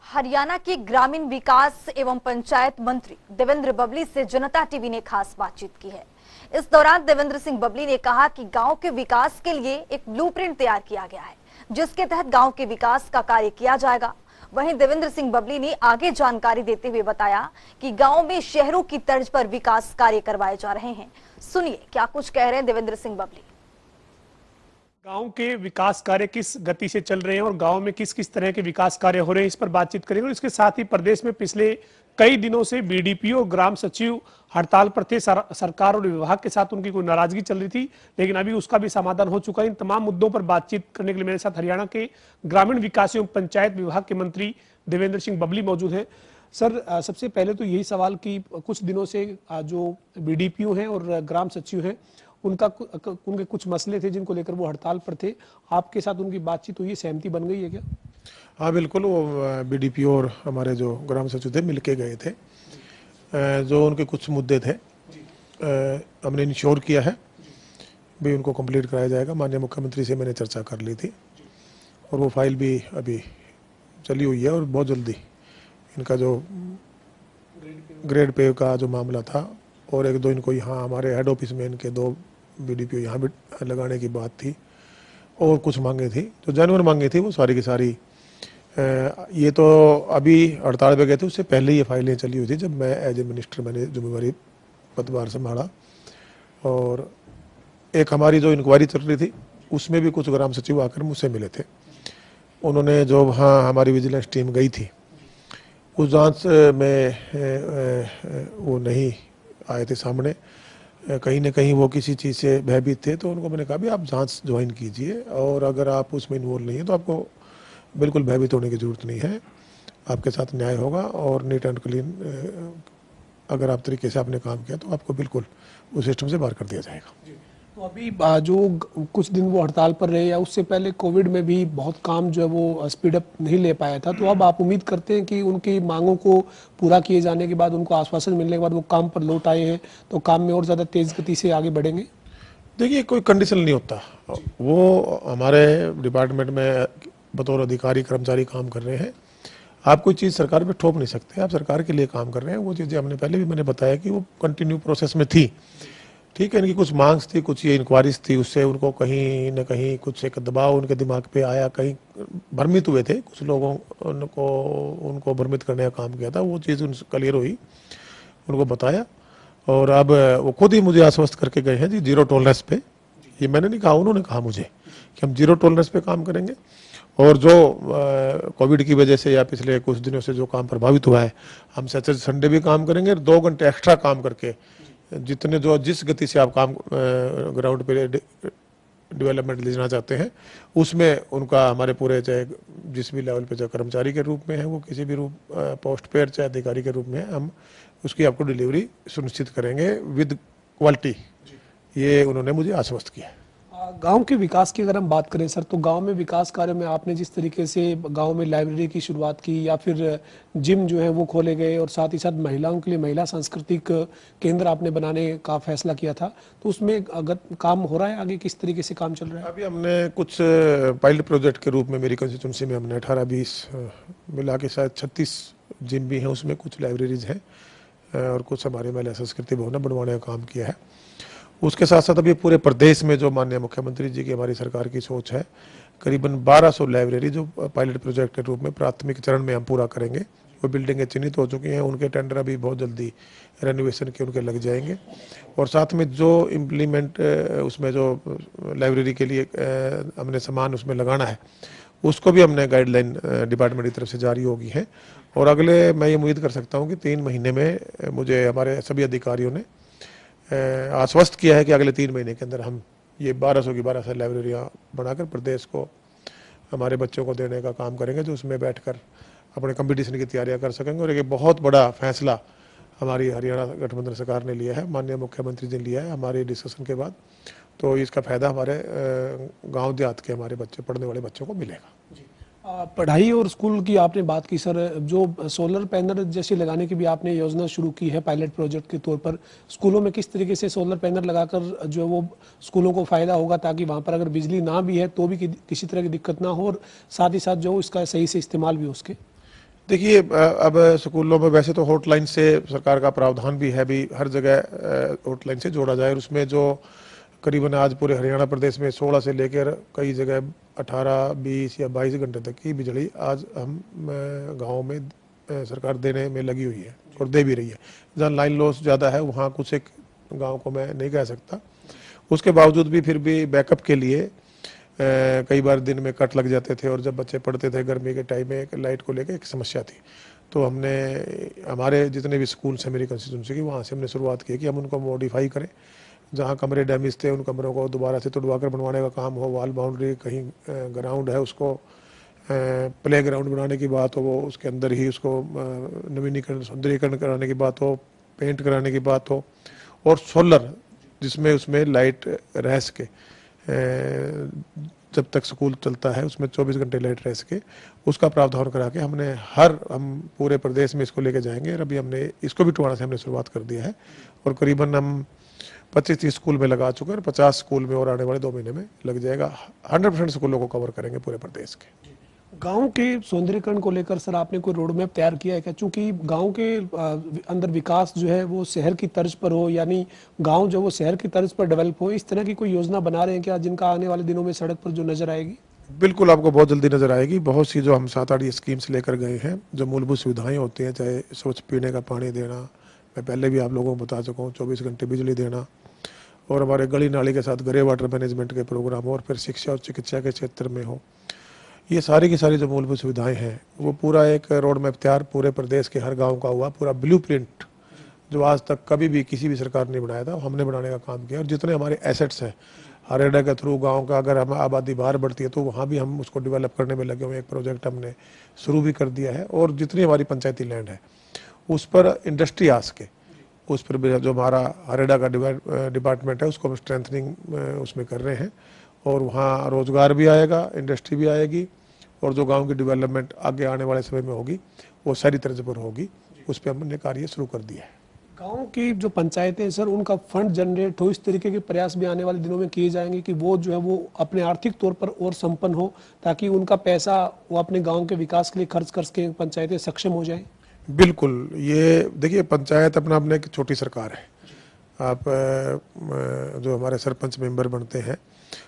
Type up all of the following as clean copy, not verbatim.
हरियाणा के ग्रामीण विकास एवं पंचायत मंत्री देवेंद्र बबली से जनता टीवी ने खास बातचीत की है। इस दौरान देवेंद्र सिंह बबली ने कहा कि गांव के विकास के लिए एक ब्लूप्रिंट तैयार किया गया है, जिसके तहत गांव के विकास का कार्य किया जाएगा। वहीं देवेंद्र सिंह बबली ने आगे जानकारी देते हुए बताया कि गांव में शहरों की तर्ज पर विकास कार्य करवाए जा रहे हैं। सुनिए क्या कुछ कह रहे हैं देवेंद्र सिंह बबली। गांव के विकास कार्य किस गति से चल रहे हैं और गांव में किस किस तरह के विकास कार्य हो रहे हैं, इस पर बातचीत करेंगे। और इसके साथ ही प्रदेश में पिछले कई दिनों से बीडीपीओ ग्राम सचिव हड़ताल पर थे। सरकार और विभाग के साथ उनकी कोई नाराजगी चल रही थी, लेकिन अभी उसका भी समाधान हो चुका है। इन तमाम मुद्दों पर बातचीत करने के लिए मेरे साथ हरियाणा के ग्रामीण विकास एवं पंचायत विभाग के मंत्री देवेंद्र सिंह बबली मौजूद हैं। सर, सबसे पहले तो यही सवाल कि कुछ दिनों से जो बीडीपीओ हैं और ग्राम सचिव हैं उनके कुछ मसले थे जिनको लेकर वो हड़ताल पर थे। आपके साथ उनकी बातचीत हुई, सहमति बन गई है क्या? हाँ बिल्कुल, वो बीडीपीओ और हमारे जो ग्राम सचिव थे मिलके गए थे। जो उनके कुछ मुद्दे थे हमने इंश्योर किया है भी उनको कंप्लीट कराया जाएगा। माननीय मुख्यमंत्री से मैंने चर्चा कर ली थी और वो फाइल भी अभी चली हुई है और बहुत जल्दी इनका जो ग्रेड पे का जो मामला था और एक दो इनको यहाँ हमारे हेड ऑफिस में इनके दो बीडीपीओ यहाँ भी लगाने की बात थी और कुछ मांगे थी जो जानवर मांगे थी वो सारी की सारी ये तो अभी हड़ताल पे गए थे, उससे पहले ये फाइलें चली हुई थी जब मैं एज ए मिनिस्टर मैंने जिम्मेवारी पदभार संभाला। और एक हमारी जो इंक्वायरी चल रही थी उसमें भी कुछ ग्राम सचिव आकर मुझसे मिले थे। उन्होंने जो वहाँ हमारी विजिलेंस टीम गई थी उस जांच में वो नहीं आए थे सामने, कहीं ना कहीं वो किसी चीज़ से भयभीत थे। तो उनको मैंने कहा भी आप जांच ज्वाइन कीजिए और अगर आप उसमें इन्वॉल्व नहीं है तो आपको बिल्कुल भयभीत होने की ज़रूरत नहीं है, आपके साथ न्याय होगा और नीट एंड क्लीन अगर आप तरीके से आपने काम किया तो आपको बिल्कुल उस सिस्टम से बाहर कर दिया जाएगा। तो अभी जो कुछ दिन वो हड़ताल पर रहे या उससे पहले कोविड में भी बहुत काम जो है वो स्पीड अप नहीं ले पाया था, तो अब आप उम्मीद करते हैं कि उनकी मांगों को पूरा किए जाने के बाद, उनको आश्वासन मिलने के बाद वो काम पर लौट आए हैं तो काम में और ज़्यादा तेज गति से आगे बढ़ेंगे? देखिए, कोई कंडीशन नहीं होता, वो हमारे डिपार्टमेंट में बतौर अधिकारी कर्मचारी काम कर रहे हैं। आप कोई चीज़ सरकार पे थोप नहीं सकते, आप सरकार के लिए काम कर रहे हैं। वो चीज़ें हमने पहले भी मैंने बताया कि वो कंटिन्यू प्रोसेस में थी। ठीक है, इनकी कुछ मांग्स थी, कुछ ये इंक्वायरीज थी, उससे उनको कहीं न कहीं कुछ एक दबाव उनके दिमाग पे आया, कहीं भ्रमित हुए थे कुछ लोगों उनको भ्रमित करने का काम किया था। वो चीज़ उनसे क्लियर हुई, उनको बताया और अब वो खुद ही मुझे आश्वस्त करके गए हैं जी जीरो टॉलरेंस पे। ये मैंने नहीं कहा, उन्होंने कहा मुझे कि हम जीरो टॉलरेंस पे काम करेंगे और जो कोविड की वजह से या पिछले कुछ दिनों से जो काम प्रभावित हुआ है हम सैटरडे संडे भी काम करेंगे और 2 घंटे एक्स्ट्रा काम करके जितने जो जिस गति से आप काम ग्राउंड पे डेवलपमेंट लेना चाहते हैं उसमें उनका हमारे पूरे चाहे जिस भी लेवल पे चाहे कर्मचारी के रूप में है वो किसी भी रूप पोस्ट पे चाहे अधिकारी के रूप में हम उसकी आपको डिलीवरी सुनिश्चित करेंगे विद क्वालिटी। ये उन्होंने मुझे आश्वस्त किया है। गांव के विकास की अगर हम बात करें सर, तो गांव में विकास कार्य में आपने जिस तरीके से गांव में लाइब्रेरी की शुरुआत की या फिर जिम जो है वो खोले गए और साथ ही साथ महिलाओं के लिए महिला सांस्कृतिक केंद्र आपने बनाने का फैसला किया था, तो उसमें अगर काम हो रहा है आगे, किस तरीके से काम चल रहा है? अभी हमने कुछ पायलट प्रोजेक्ट के रूप में मेरी कंस्टिट्यूंसी में हमने 18-20 मिला के शायद 36 जिम भी हैं, उसमें कुछ लाइब्रेरीज हैं और कुछ हमारे महिला संस्कृति भवन बनवाने का काम किया है। उसके साथ साथ अभी पूरे प्रदेश में जो माननीय मुख्यमंत्री जी की हमारी सरकार की सोच है, करीबन 1200 लाइब्रेरी जो पायलट प्रोजेक्ट के रूप में प्राथमिक चरण में हम पूरा करेंगे। वो बिल्डिंगें चिन्हित हो चुकी हैं, उनके टेंडर अभी बहुत जल्दी रेनोवेशन के उनके लग जाएंगे और साथ में जो इम्प्लीमेंट उसमें जो लाइब्रेरी के लिए हमने सामान उसमें लगाना है उसको भी हमने गाइडलाइन डिपार्टमेंट की तरफ से जारी होगी है। और अगले मैं ये उम्मीद कर सकता हूँ कि 3 महीने में मुझे हमारे सभी अधिकारियों ने आश्वस्त किया है कि अगले 3 महीने के अंदर हम ये 1200 की 1200 लाइब्रेरियाँ बनाकर प्रदेश को हमारे बच्चों को देने का काम करेंगे, जो उसमें बैठकर अपने कंपटीशन की तैयारियां कर सकेंगे। और एक बहुत बड़ा फैसला हमारी हरियाणा गठबंधन सरकार ने लिया है, माननीय मुख्यमंत्री जी ने लिया है हमारे डिस्कशन के बाद, तो इसका फायदा हमारे गाँव देहात के हमारे बच्चे पढ़ने वाले बच्चों को मिलेगा। पढ़ाई और स्कूल की आपने बात की सर, जो सोलर पैनल जैसे लगाने की भी आपने योजना शुरू की है पायलट प्रोजेक्ट के तौर पर, स्कूलों में किस तरीके से सोलर पैनल लगाकर जो वो स्कूलों को फायदा होगा, ताकि वहां पर अगर बिजली ना भी है तो भी किसी तरह की दिक्कत ना हो और साथ ही साथ जो इसका सही से इस्तेमाल भी हो उसके? देखिए अब स्कूलों में वैसे तो हॉटलाइन से सरकार का प्रावधान भी है, भी हर जगह हॉटलाइन से जोड़ा जाए, और उसमें जो करीबन आज पूरे हरियाणा प्रदेश में 16 से लेकर कई जगह 18, 20 या 22 घंटे तक की बिजली आज हम गाँव में सरकार देने में लगी हुई है और दे भी रही है। जहाँ लाइन लॉस ज़्यादा है वहाँ कुछ एक गाँव को मैं नहीं कह सकता, उसके बावजूद भी फिर भी बैकअप के लिए कई बार दिन में कट लग जाते थे, और जब बच्चे पढ़ते थे गर्मी के टाइम में लाइट को लेकर एक समस्या थी। तो हमने हमारे जितने भी स्कूल्स हैं मेरी कंस्टिट्यूंसी की, वहाँ से हमने शुरुआत की कि हम उनको मॉडिफाई करें, जहाँ कमरे डैमेज थे उन कमरों को दोबारा से तोड़वा कर बनवाने का काम हो, वॉल बाउंड्री कहीं ग्राउंड है उसको प्ले ग्राउंड बनाने की बात हो, वो उसके अंदर ही उसको नवीनीकरण सौंदर्यीकरण कराने की बात हो, पेंट कराने की बात हो, और सोलर जिसमें उसमें लाइट रह सके, जब तक स्कूल चलता है उसमें 24 घंटे लाइट रह सके, उसका प्रावधान करा के हम पूरे प्रदेश में इसको लेके जाएंगे। और अभी हमने इसको भी टुहाना से हमने शुरुआत कर दिया है, और करीबन हम 25-30 स्कूल में लगा चुके हैं, और 50 स्कूल में और आने वाले 2 महीने में लग जाएगा। 100% स्कूलों को कवर करेंगे पूरे प्रदेश के। गांव के सौंदर्यीकरण को लेकर सर आपने कोई रोड मैप तैयार किया है क्या? चूंकि गांव के अंदर विकास जो है वो शहर की तर्ज पर हो, यानी गांव जो वो शहर की तर्ज पर डेवलप हो, इस तरह की कोई योजना बना रहे हैं क्या, जिनका आने वाले दिनों में सड़क पर जो नजर आएगी? बिल्कुल, आपको बहुत जल्दी नजर आएगी। बहुत सी जो हम 7-8 स्कीम्स लेकर गए हैं, जो मूलभूत सुविधाएं होती हैं, चाहे स्वच्छ पीने का पानी देना, मैं पहले भी आप लोगों को बता चुका हूँ, 24 घंटे बिजली देना, और हमारे गली नाली के साथ ग्रे वाटर मैनेजमेंट के प्रोग्राम हो, और फिर शिक्षा और चिकित्सा के क्षेत्र में हो, ये सारी की सारी जो मूलभूत सुविधाएं हैं, वो पूरा एक रोड मैप तैयार पूरे प्रदेश के हर गांव का हुआ, पूरा ब्लूप्रिंट जो आज तक कभी भी किसी भी सरकार ने बनाया था, हमने बनाने का काम किया। और जितने हमारे एसेट्स हैं हरेडा के थ्रू गांव का, अगर हम आबादी बाहर बढ़ती है तो वहाँ भी हम उसको डेवलप करने में लगे हुए, एक प्रोजेक्ट हमने शुरू भी कर दिया है। और जितनी हमारी पंचायती लैंड है उस पर इंडस्ट्री आ सके, उस पर भी जो हमारा हरेडा का डिपार्टमेंट है उसको हम स्ट्रेंथनिंग उसमें कर रहे हैं, और वहाँ रोजगार भी आएगा, इंडस्ट्री भी आएगी, और जो गांव की डेवलपमेंट आगे आने वाले समय में होगी वो सारी तर्ज पर होगी। उस पर हमने कार्य शुरू कर दिया है। गांव की जो पंचायतें हैं सर, उनका फंड जनरेट हो, इस तरीके के प्रयास भी आने वाले दिनों में किए जाएंगे कि वो जो है वो अपने आर्थिक तौर पर और संपन्न हो, ताकि उनका पैसा वो अपने गांव के विकास के लिए खर्च कर सके, पंचायतें सक्षम हो जाएं? बिल्कुल, ये देखिए पंचायत अपना एक छोटी सरकार है। आप जो हमारे सरपंच मेंबर बनते हैं,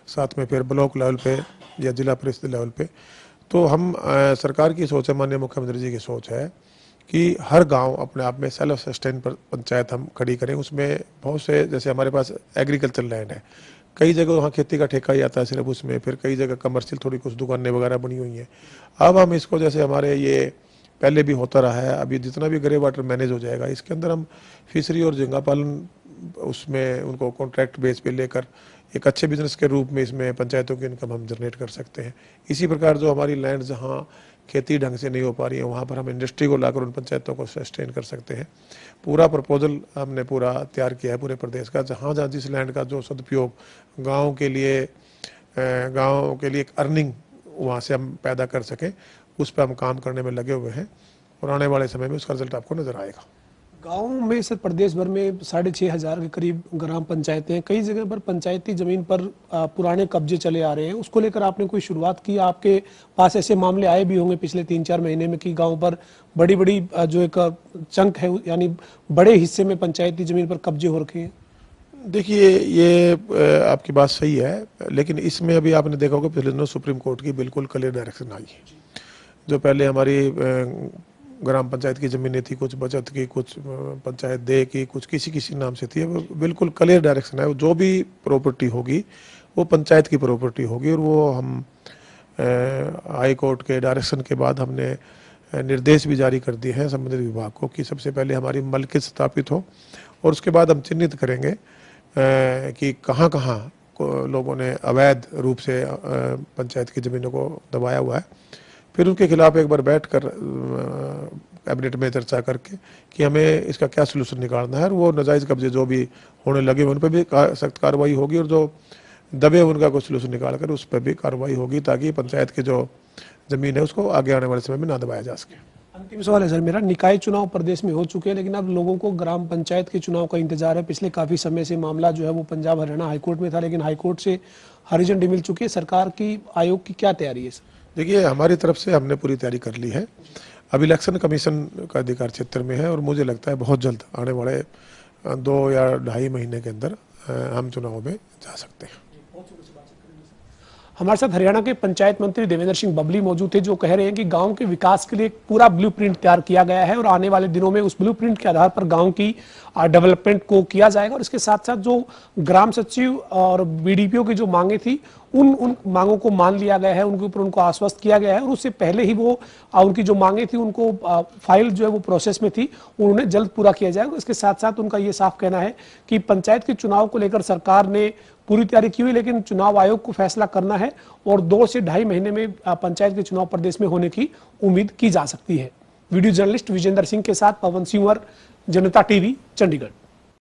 साथ में फिर ब्लॉक लेवल पे या जिला परिषद लेवल पे, तो हम सरकार की सोच है, माननीय मुख्यमंत्री जी की सोच है कि हर गांव अपने आप में सेल्फ सस्टेन पर पंचायत हम खड़ी करें। उसमें बहुत से, जैसे हमारे पास एग्रीकल्चर लैंड है, कई जगह वहाँ खेती का ठेका ही आता है सिर्फ उसमें, फिर कई जगह कमर्शियल थोड़ी कुछ दुकानें वगैरह बनी हुई हैं। अब हम इसको, जैसे हमारे ये पहले भी होता रहा है, अभी जितना भी ग्रे वाटर मैनेज हो जाएगा, इसके अंदर हम फिशरी और झींगा पालन उसमें उनको कॉन्ट्रैक्ट बेस पे लेकर एक अच्छे बिजनेस के रूप में इसमें पंचायतों की इनकम हम जनरेट कर सकते हैं। इसी प्रकार जो हमारी लैंड जहाँ खेती ढंग से नहीं हो पा रही है, वहाँ पर हम इंडस्ट्री को लाकर उन पंचायतों को सस्टेन कर सकते हैं। पूरा प्रपोजल हमने पूरा तैयार किया है पूरे प्रदेश का, जहाँ जहाँ जिस लैंड का जो सदुपयोग गाँव के लिए एक अर्निंग वहाँ से हम पैदा कर सकें, उस पर हम काम करने में लगे हुए हैं, और आने वाले समय में उसका रिजल्ट आपको नजर आएगा। गाँव में सर प्रदेश भर में 6,500 के करीब ग्राम पंचायतें हैं। कई जगह पर पंचायती जमीन पर पुराने कब्जे चले आ रहे हैं, उसको लेकर आपने कोई शुरुआत की? आपके पास ऐसे मामले आए भी होंगे पिछले 3-4 महीने में कि गांव पर बड़ी बड़ी जो एक चंक है, यानी बड़े हिस्से में पंचायती जमीन पर कब्जे हो रखे हैं? देखिए, ये आपकी बात सही है, लेकिन इसमें अभी आपने देखा होगा पिछले दिनों सुप्रीम कोर्ट की बिल्कुल क्लियर डायरेक्शन आई है। जो पहले हमारी ग्राम पंचायत की जमीनें थी, कुछ बचत की, कुछ पंचायत दे की, कुछ किसी नाम से थी, वो बिल्कुल क्लियर डायरेक्शन है, जो भी प्रॉपर्टी होगी वो पंचायत की प्रॉपर्टी होगी। और वो हम हाई कोर्ट के डायरेक्शन के बाद हमने निर्देश भी जारी कर दिए हैं संबंधित विभाग को कि सबसे पहले हमारी मलकियत स्थापित हो, और उसके बाद हम चिन्हित करेंगे कि कहाँ कहाँ लोगों ने अवैध रूप से पंचायत की ज़मीनों को दबाया हुआ है। फिर उनके खिलाफ एक बार बैठकर कैबिनेट में चर्चा करके कि हमें इसका क्या सलूशन निकालना है, और वो नाजायज़ कब्जे जो भी होने लगे उन पर भी सख्त कार्रवाई होगी, और जो दबे उनका कोई सलूशन निकाल कर उस पर भी कार्रवाई होगी, ताकि पंचायत की जो ज़मीन है उसको आगे आने वाले समय में ना दबाया जा सके। अंतिम सवाल है सर मेरा, निकाय चुनाव प्रदेश में हो चुके हैं, लेकिन अब लोगों को ग्राम पंचायत के चुनाव का इंतजार है। पिछले काफी समय से मामला जो है वो पंजाब हरियाणा हाईकोर्ट में था, लेकिन हाईकोर्ट से हरी झंडी मिल चुकी है। सरकार की, आयोग की क्या तैयारी है सर? देखिए, हमारी तरफ से हमने पूरी तैयारी कर ली है। अब इलेक्शन कमीशन का अधिकार क्षेत्र में है और मुझे लगता है बहुत जल्द आने वाले 2 या 2.5 महीने के अंदर हम चुनाव में जा सकते हैं। हमारे साथ हरियाणा के पंचायत मंत्री देवेंद्र सिंह बबली मौजूद थे, जो कह रहे हैं कि गांव के विकास के लिए एक पूरा ब्लूप्रिंट तैयार किया गया है और आने वाले दिनों में उस ब्लूप्रिंट के आधार पर गांव की डेवलपमेंट को किया जाएगा। और इसके साथ साथ जो ग्राम सचिव और बीडीपीओ की जो मांगे थी उन मांगों को मान लिया गया है, उनके ऊपर उनको आश्वस्त किया गया है और उससे पहले ही वो उनकी जो मांगे थी उनको फाइल जो है वो प्रोसेस में थी, उन्होंने जल्द पूरा किया जाएगा। इसके साथ साथ उनका ये साफ कहना है कि पंचायत के चुनाव को लेकर सरकार ने पूरी तैयारी की हुई, लेकिन चुनाव आयोग को फैसला करना है और 2 से 2.5 महीने में पंचायत के चुनाव प्रदेश में होने की उम्मीद की जा सकती है। वीडियो जर्नलिस्ट विजेंद्र सिंह के साथ पवन सिंह, जनता टीवी, चंडीगढ़।